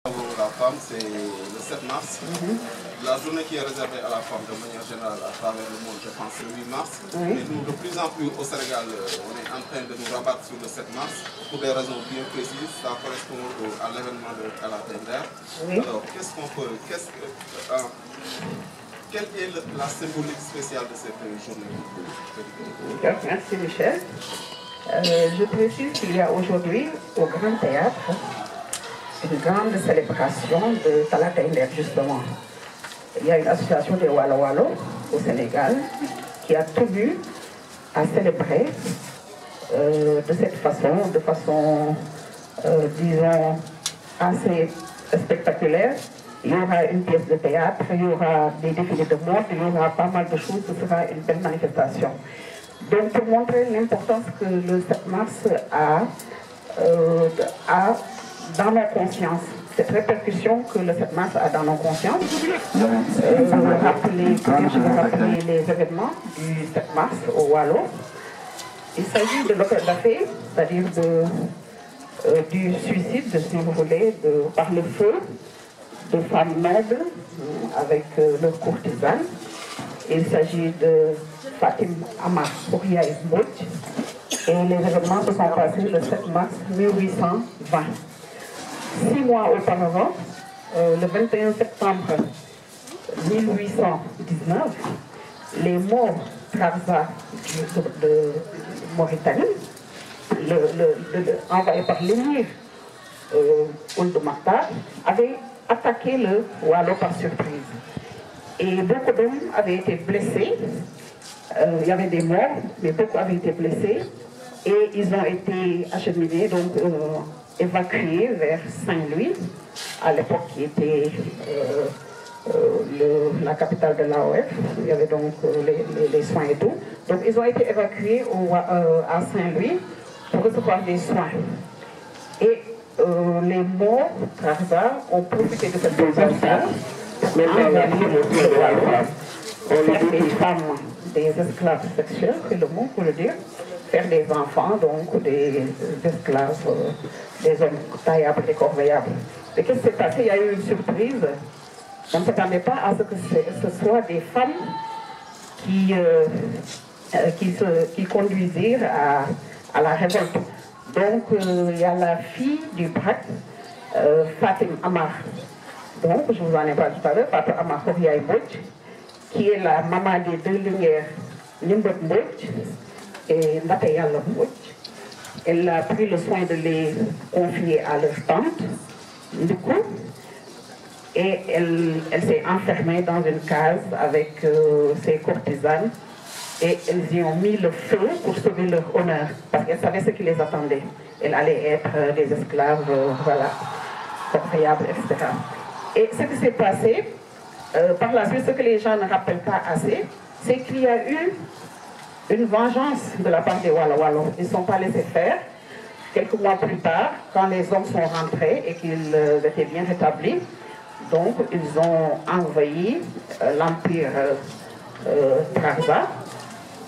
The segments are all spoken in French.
La femme, c'est le 7 mars. La journée qui est réservée à la femme de manière générale à travers le monde, je pense, c'est le 8 mars. Et nous, de plus en plus au Sénégal, on est en train de nous rabattre sur le 7 mars pour des raisons bien précises. Ça correspond à l'événement de Talatender. Alors, qu'est-ce qu'on peut... quelle est la symbolique spéciale de cette journée? Merci Michel. Je précise qu'il y a aujourd'hui au Grand Théâtre une grande célébration de Talatender justement. Il y a une association de Walo Walo au Sénégal qui a tenu à célébrer de cette façon, disons, assez spectaculaire. Il y aura une pièce de théâtre, il y aura des défilés de mode, il y aura pas mal de choses, ce sera une belle manifestation. Donc pour montrer l'importance que le 7 mars a dans nos consciences, cette répercussion que le 7 mars a dans nos consciences. Je vais rappeler les événements du 7 mars au Wallo. Il s'agit de l'Opéra d'Affaires, c'est-à-dire du suicide, si vous voulez, par le feu de femmes nobles avec leurs courtisanes. Il s'agit de Fatim Amar Ouriaïs Mbodj. Et les événements se sont passés le 7 mars 1820. 6 mois auparavant, le 21 septembre 1819, les morts Trarza de Mauritanie, envoyés par l'émir Ould Makhtar, avaient attaqué le Wallo par surprise. Et beaucoup d'hommes avaient été blessés. Il y avait des morts, mais beaucoup avaient été blessés. Et ils ont été acheminés, donc évacués vers Saint-Louis, à l'époque qui était la capitale de l'AOF. Il y avait donc les soins et tout. Donc ils ont été évacués à Saint-Louis pour recevoir des soins. Et les morts, Trarza, ont profité de cette situation pour faire des femmes, des esclaves sexuels, c'est le mot pour le dire, faire des enfants, donc des esclaves, des hommes taillables et corveillables. Mais qu'est-ce qui s'est passé? Il y a eu une surprise. On ne s'attendait pas à ce que ce soit des femmes qui conduisirent à la révolte. Donc il y a la fille du braque, Fatim Amar. Donc je vous en ai parlé tout à l'heure, Fatim Amar Ouriaïs Mbodj, qui est la maman des deux lumières, Nimbot Mbodj et Natayala Mbodj. Elle a pris le soin de les confier à leur tante, du coup, et elle s'est enfermée dans une case avec ses courtisanes et elles y ont mis le feu pour sauver leur honneur, parce qu'elles savaient ce qui les attendait. Elles allaient être des esclaves, voilà, corveillables, etc. Et ce qui s'est passé, par la suite, ce que les gens ne rappellent pas assez, c'est qu'il y a eu une vengeance de la part des Walo Walo. Ils ne sont pas laissés faire. Quelques mois plus tard, quand les hommes sont rentrés et qu'ils étaient bien rétablis, donc ils ont envahi l'empire Trarza.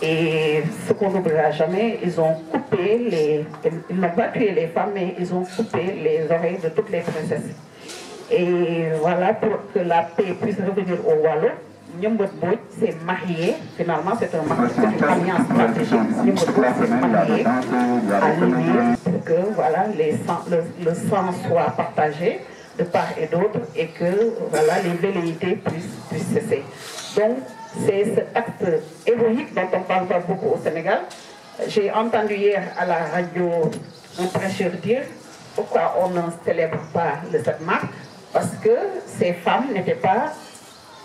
Et ce qu'on n'oubliera jamais, ils ont coupé ils n'ont pas tué les femmes, mais ils ont coupé les oreilles de toutes les princesses. Et voilà, pour que la paix puisse revenir au Wallo, Nimbot Mbodj s'est marié, finalement c'est une alliance stratégique. Nimbot Mbodj s'est marié à l'émir pour que voilà, le sang soit partagé de part et d'autre et que voilà, les velléités puissent cesser. Donc c'est cet acte héroïque dont on ne parle pas beaucoup au Sénégal. J'ai entendu hier à la radio un prêcheur dire pourquoi on ne célèbre pas le 7 mars. Parce que ces femmes n'étaient pas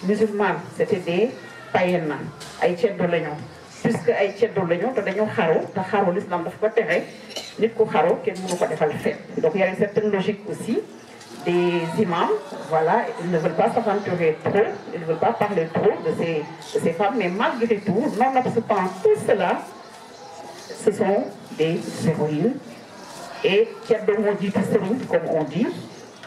musulmanes, c'était des païennes, ay ceddo lañu. Puisque ay ceddo lañu te dañu xaru, te xaru l'islam daf ko tere, nit ku xaru kenn mënu ko defal fête. Donc il y a une certaine logique aussi des imams, voilà, ils ne veulent pas s'aventurer trop, ils ne veulent pas parler trop de ces femmes, mais malgré tout, nonobstant tout cela, ce sont des héroïnes. Et ceddo moo jiitu sëriñ, comme on dit.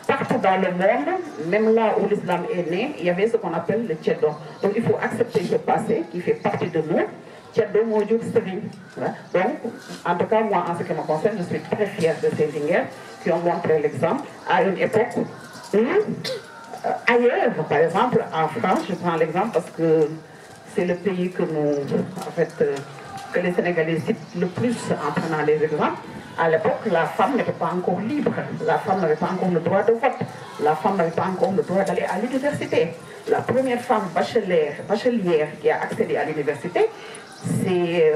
Partout dans le monde, même là où l'islam est né, il y avait ce qu'on appelle le Tcheddo. Donc il faut accepter ce passé qui fait partie de nous. Tcheddo Modjouk Sering. Donc, en tout cas, moi, en ce qui me concerne, je suis très fière de ces lignes qui ont montré l'exemple à une époque Ailleurs, par exemple, en France, je prends l'exemple parce que c'est le pays que que les Sénégalais citent le plus en prenant les exemples. À l'époque, la femme n'était pas encore libre, la femme n'avait pas encore le droit de vote, la femme n'avait pas encore le droit d'aller à l'université. La première femme bachelière qui a accédé à l'université, c'est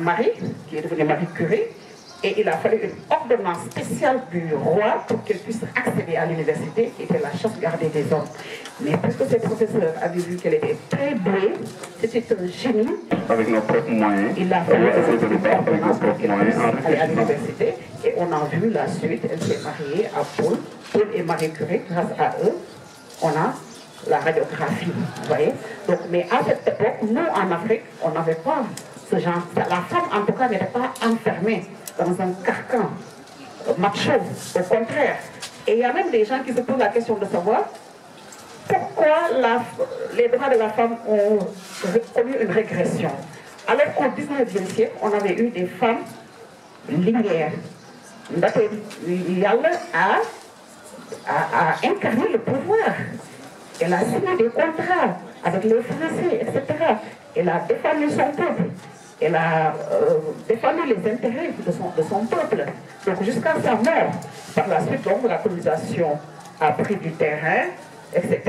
Marie, qui est devenue Marie Curie, et il a fallu une ordonnance spéciale du roi pour qu'elle puisse accéder à l'université, qui était la chasse gardée des hommes. Mais puisque ces professeurs avaient vu qu'elle était très douée, c'était un génie. Avec nos propres moyens, il a fallu une ordonnance pour qu'elle puisse aller à l'université. Et on a vu la suite, elle s'est mariée à Paul et Marie Curie. Grâce à eux, on a la radiographie, vous voyez. Donc, mais à cette époque, nous en Afrique, on n'avait pas ce genre. La femme, en tout cas, n'était pas enfermée dans un carcan macho, au contraire. Et il y a même des gens qui se posent la question de savoir pourquoi les droits de la femme ont connu une régression. Alors qu'au 19e siècle, on avait eu des femmes linéaires. Yalla a incarné le pouvoir. Elle a signé des contrats avec les Français, etc. Elle a défendu son peuple. Elle a défendu les intérêts de son peuple. Donc jusqu'à sa mort, par la suite, donc, la colonisation a pris du terrain, etc.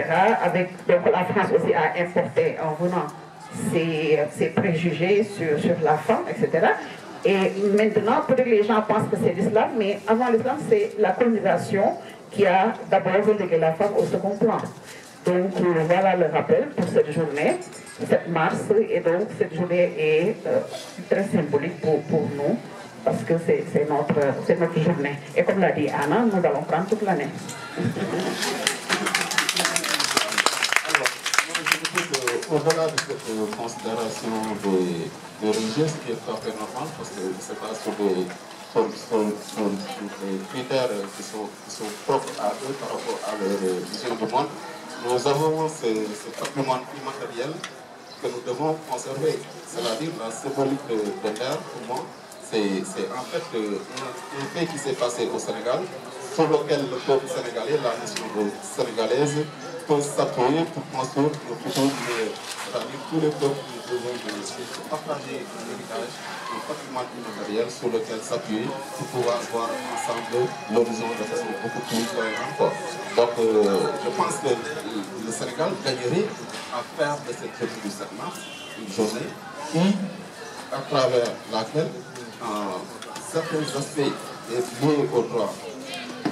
Donc la France aussi a importé en venant ses préjugés sur la femme, etc. Et maintenant, peut-être que les gens pensent que c'est l'islam, mais avant l'islam, c'est la colonisation qui a d'abord relégué la femme au second plan. Donc voilà le rappel pour cette journée, 7 mars, et donc cette journée est très symbolique pour nous, parce que c'est notre journée. Et comme l'a dit Anna, nous allons prendre toute l'année. Au-delà de cette considération de religieuse qui est tout à fait normale, parce que c'est pas sur des critères qui sont propres à eux par rapport à leur vision du monde, nous avons ce patrimoine immatériel que nous devons conserver. C'est-à-dire la symbolique de l'air, pour moi, c'est en fait un fait qui s'est passé au Sénégal, sur lequel le peuple sénégalais, la nation sénégalaise, peut s'appuyer pour construire le futur meilleur. C'est-à-dire tous les peuples nous devons partager un héritage, un patrimoine immatériel sur lequel s'appuyer pour pouvoir voir ensemble l'horizon de façon beaucoup plus cohérente encore. Donc je pense que le Sénégal gagnerait à faire de cette journée du 7 mars une journée qui, à travers laquelle certains aspects liés aux droits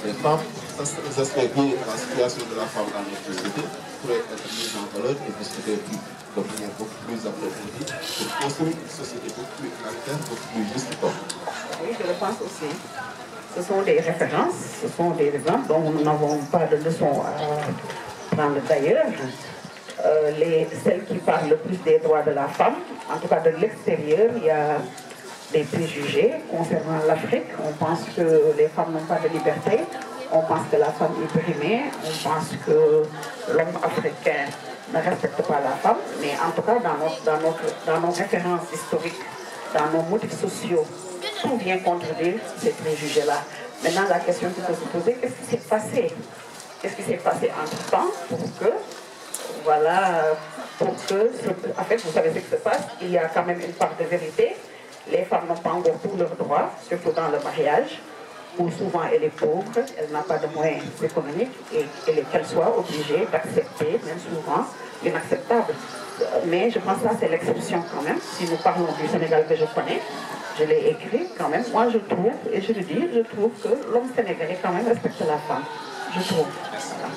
des femmes, certains aspects liés à la situation de la femme dans notre société pourraient être mis en valeur et discutés de manière beaucoup plus approfondie pour construire une société beaucoup plus égalitaire, beaucoup plus juste. Oui, je le pense aussi. Ce sont des références, ce sont des exemples dont nous n'avons pas de leçons à prendre d'ailleurs. Celles qui parlent le plus des droits de la femme, en tout cas de l'extérieur, il y a des préjugés concernant l'Afrique. On pense que les femmes n'ont pas de liberté, on pense que la femme est brimée, on pense que l'homme africain ne respecte pas la femme, mais en tout cas dans nos références historiques, dans nos motifs sociaux, tout vient contredire ces préjugés-là. Maintenant, la question qu'il faut se poser, qu'est-ce qui s'est passé? Qu'est-ce qui s'est passé entre-temps pour que, voilà, en fait, vous savez ce qui se passe, il y a quand même une part de vérité. Les femmes n'ont pas encore tous leurs droits, surtout dans le mariage, où souvent elle est pauvre, elle n'a pas de moyens économiques et qu'elle soit obligée d'accepter, même souvent, l'inacceptable. Mais je pense que ça, c'est l'exception quand même. Si nous parlons du Sénégal que je connais, je l'ai écrit quand même. Moi, je trouve, et je le dis, je trouve que l'homme sénégalais quand même respecte la femme. Je trouve. Voilà.